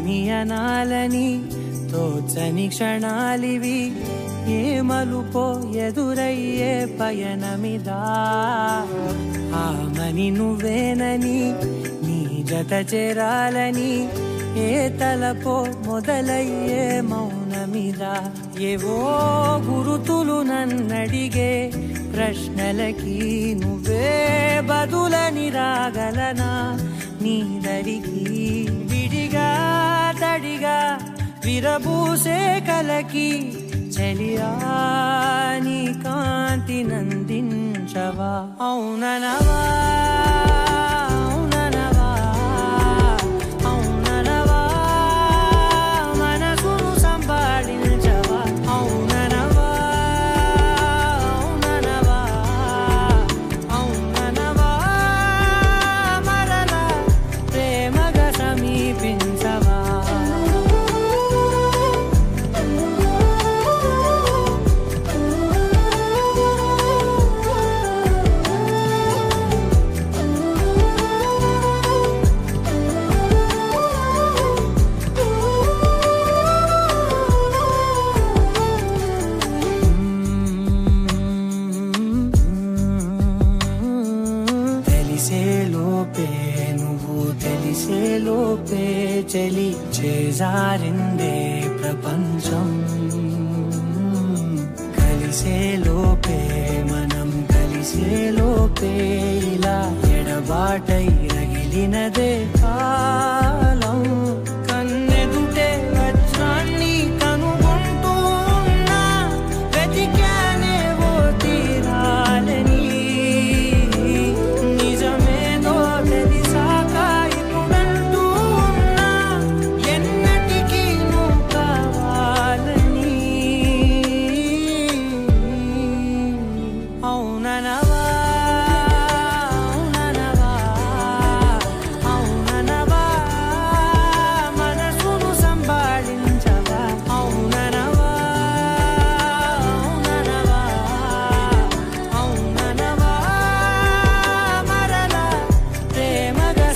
అని అనాలని తోచని క్షణాలివి, ఏ మలుపో ఎదురయ్యే పయనమిదా. ఆమని నువ్వేనని నీ జత చేరాలని ఏ తలపో మొదలయ్యే మౌనమిదా. ఏవో గురుతులు నన్నడిగే ప్రశ్నలకి నువ్వే బదులని రాగలనా నీ దరికి. విడిగా తడిగా విరబూసే కలకి చెలియా నీ కాంతి నందించవా. అవుననవా తెలిసేలోపే చలి చేజారిందే ప్రపంచం. కలిసేలోపే మనం కలిసేలోపే ఇలా ఎడబాటై రగిలినదే కాలం. కన్నెదుటే వజ్రాన్ని కనుగొంటూ ఉన్నా వెతికానే ఓ తీరాలని. నిజమేదో తెలిసాక ఇప్పుడంటూ ఉన్నా ఎన్నటికీ నువ్వు కావాలని. అవుననవా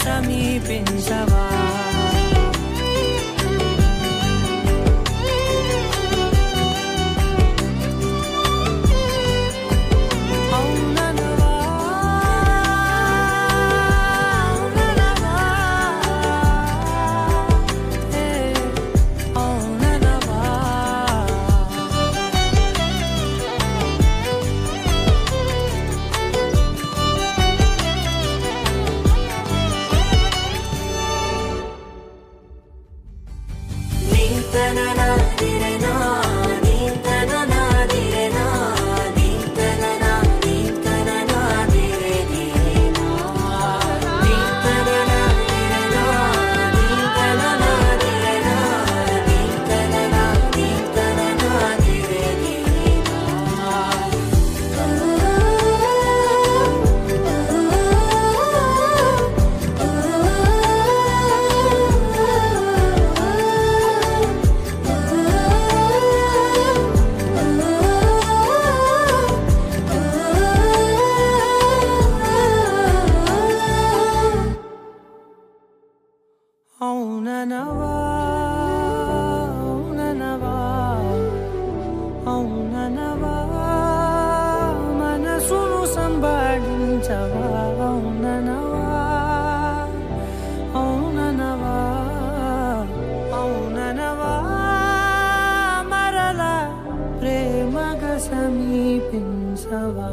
సమీపించవా. అవుననవా అవుననవా అవుననవా మనసును సంబాళించవా. అవుననవా అవుననవా అవుననవా మరలా ప్రేమగా సమీపించవా.